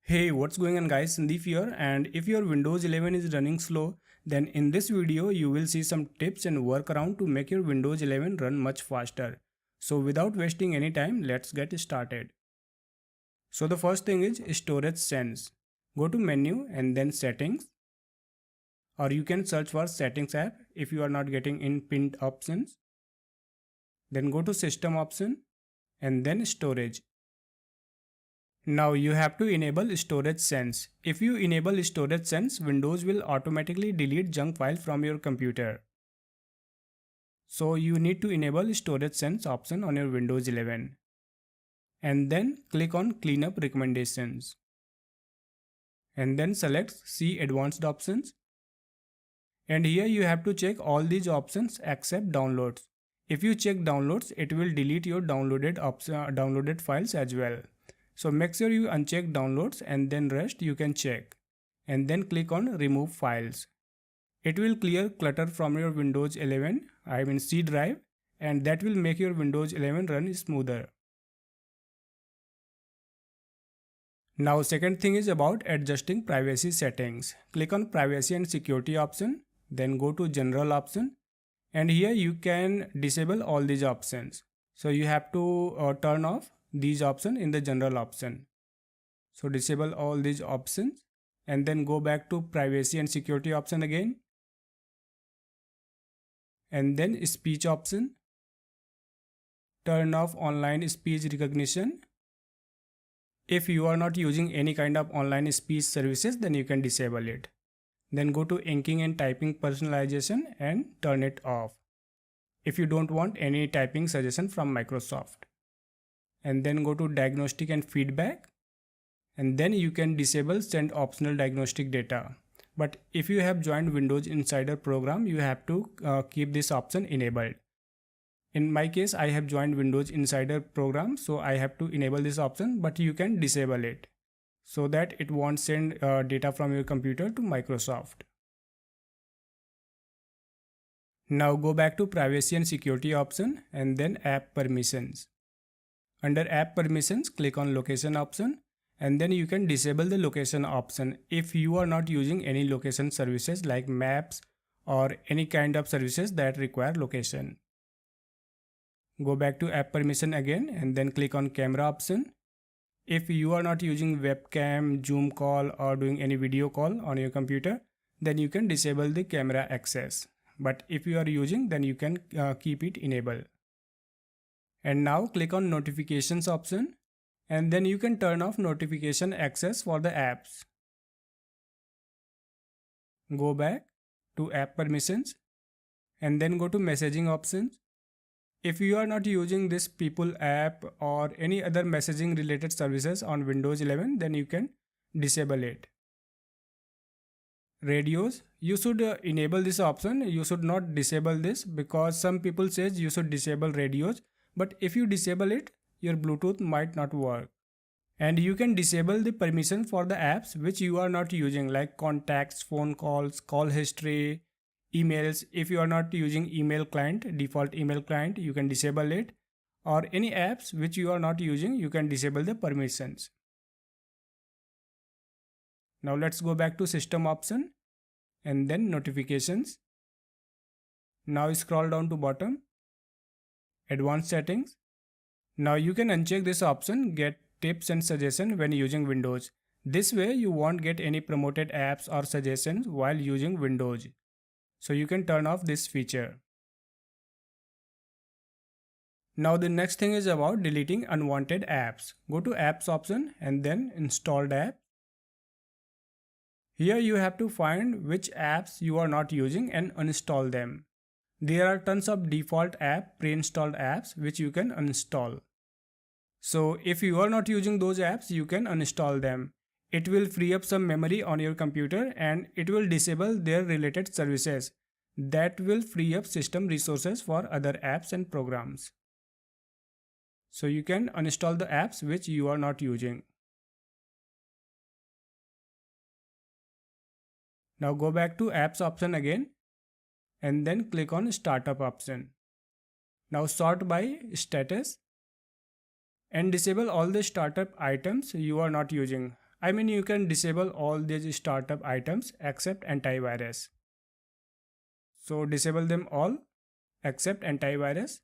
Hey, what's going on guys, Sandeep here, and if your Windows 11 is running slow, then in this video you will see some tips and workaround to make your Windows 11 run much faster. So without wasting any time, let's get started. So the first thing is Storage Sense. Go to menu and then settings, or you can search for settings app if you are not getting in pinned options. Then go to system option and then storage. Now you have to enable Storage Sense. If you enable Storage Sense, Windows will automatically delete junk file from your computer. So you need to enable Storage Sense option on your Windows 11. And then click on Cleanup Recommendations. And then select See Advanced Options. And here you have to check all these options except downloads. If you check downloads, it will delete your downloaded files as well. So make sure you uncheck downloads and then rest you can check. And then click on remove files. It will clear clutter from your Windows 11, C drive, and that will make your Windows 11 run smoother. Now second thing is about adjusting privacy settings. Click on privacy and security option, then go to general option, and here you can disable all these options. So you have to turn off these options in the general option. So disable all these options and then go back to privacy and security option again. And then speech option. Turn off online speech recognition. If you are not using any kind of online speech services, then you can disable it. Then go to inking and typing personalization and turn it off if you don't want any typing suggestion from Microsoft. And then go to diagnostic and feedback, and then you can disable send optional diagnostic data. But if you have joined Windows Insider program, you have to keep this option enabled. In my case, I have joined Windows Insider program, so I have to enable this option, but you can disable it so that it won't send data from your computer to Microsoft. Now go back to privacy and security option and then app permissions. Under app permissions, click on location option, and then you can disable the location option if you are not using any location services like maps or any kind of services that require location. Go back to app permission again and then click on camera option. If you are not using webcam, Zoom call or doing any video call on your computer, then you can disable the camera access. But if you are using, then you can keep it enabled. And now click on notifications option, and then you can turn off notification access for the apps. Go back to app permissions and then go to messaging options. If you are not using this People app or any other messaging related services on Windows 11, then you can disable it. Radios, you should enable this option. You should not disable this because some people says you should disable radios. But if you disable it, your Bluetooth might not work. And you can disable the permission for the apps which you are not using, like contacts, phone calls, call history, emails. If you are not using email client, default email client, you can disable it. Or any apps which you are not using, you can disable the permissions. Now let's go back to system option and then notifications. Now scroll down to bottom. Advanced settings. Now you can uncheck this option, get tips and suggestions when using Windows. This way you won't get any promoted apps or suggestions while using Windows. So you can turn off this feature. Now the next thing is about deleting unwanted apps. Go to apps option and then installed app. Here you have to find which apps you are not using and uninstall them. There are tons of default pre-installed apps which you can uninstall. So if you are not using those apps, you can uninstall them. It will free up some memory on your computer and it will disable their related services. That will free up system resources for other apps and programs. So you can uninstall the apps which you are not using. Now go back to apps option again and then click on startup option. Now sort by status and disable all the startup items you are not using. I mean, you can disable all these startup items except antivirus. So disable them all except antivirus.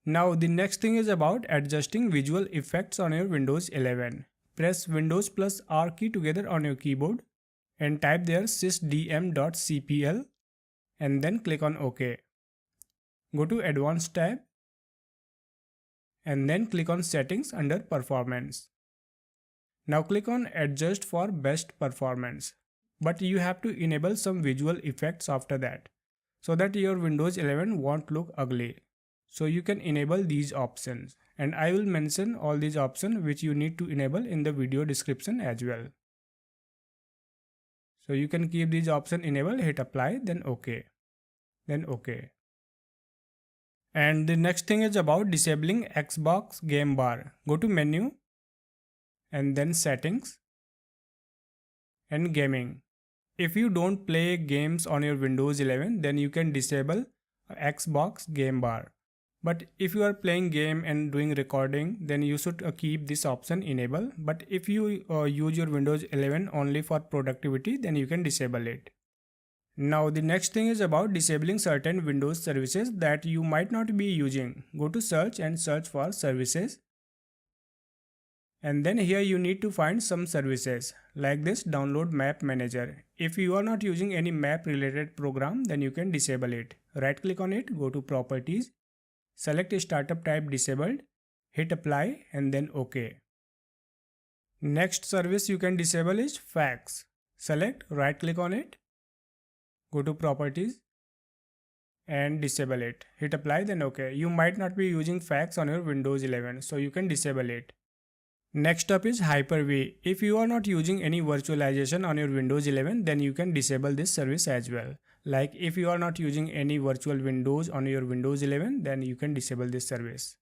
Now the next thing is about adjusting visual effects on your Windows 11. Press Windows plus R key together on your keyboard and type there sysdm.cpl and then click on OK. Go to Advanced tab and then click on Settings under Performance. Now click on Adjust for best performance. But you have to enable some visual effects after that so that your Windows 11 won't look ugly. So you can enable these options, and I will mention all these options which you need to enable in the video description as well. So you can keep these options enabled, hit apply, then OK. Then OK. And the next thing is about disabling Xbox Game Bar. Go to Menu and then Settings and Gaming. If you don't play games on your Windows 11, then you can disable Xbox Game Bar. But if you are playing game and doing recording, then you should keep this option enabled. But if you use your Windows 11 only for productivity, then you can disable it. Now the next thing is about disabling certain Windows services that you might not be using. Go to search and search for services. And then here you need to find some services like this download map manager. If you are not using any map related program, then you can disable it. Right click on it, go to properties. Select startup type disabled, hit apply and then OK. Next service you can disable is fax. Select, right click on it, go to properties and disable it. Hit apply then OK. You might not be using fax on your Windows 11, so you can disable it. Next up is Hyper-V. If you are not using any virtualization on your Windows 11, then you can disable this service as well. Like if you are not using any virtual windows on your Windows 11, then you can disable this service.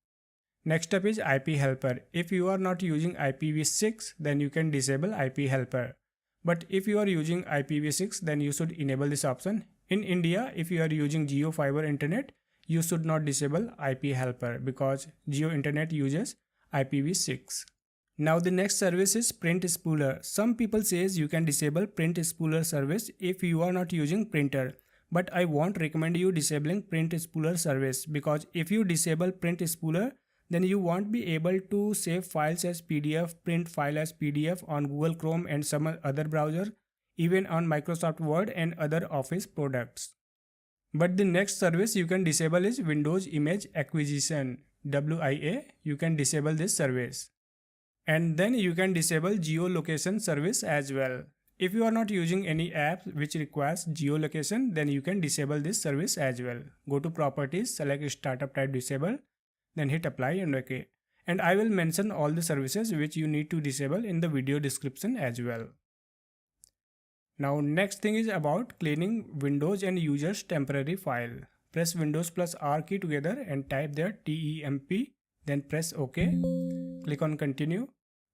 Next up is IP Helper. If you are not using IPv6, then you can disable IP Helper. But if you are using IPv6, then you should enable this option. In India, if you are using Jio Fiber Internet, you should not disable IP Helper because Jio Internet uses IPv6. Now the next service is Print Spooler. Some people says you can disable Print Spooler service if you are not using printer. But I won't recommend you disabling Print Spooler service because if you disable Print Spooler, then you won't be able to save files as PDF, print file as PDF on Google Chrome and some other browser, even on Microsoft Word and other Office products. But the next service you can disable is Windows Image Acquisition, WIA. You can disable this service. And then you can disable geolocation service as well. If you are not using any app which requires geolocation, then you can disable this service as well. Go to properties, select startup type disable, then hit apply and OK. And I will mention all the services which you need to disable in the video description as well. Now next thing is about cleaning Windows and users temporary file. Press Windows plus R key together and type there temp, then press OK. Click on continue.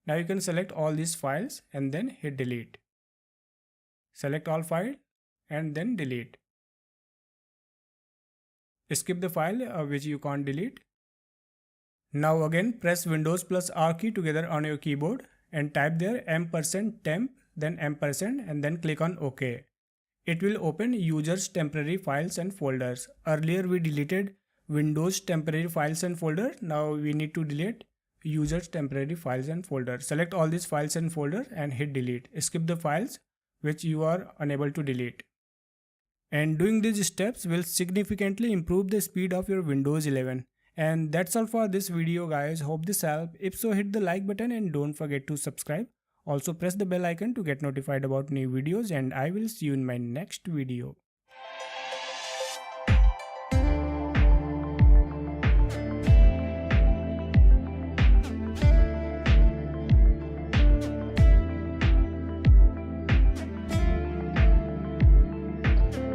Now you can select all these files and then hit delete. Select all files and then delete. Skip the file which you can't delete. Now again press Windows plus R key together on your keyboard and type there %temp, then ampersand and then click on OK. It will open users temporary files and folders. Earlier we deleted Windows temporary files and folder. Now we need to delete users temporary files and folder. Select all these files and folder and hit delete. Skip the files which you are unable to delete. And doing these steps will significantly improve the speed of your Windows 11. And that's all for this video guys. Hope this helped. If so, hit the like button and don't forget to subscribe. Also press the bell icon to get notified about new videos, and I will see you in my next video.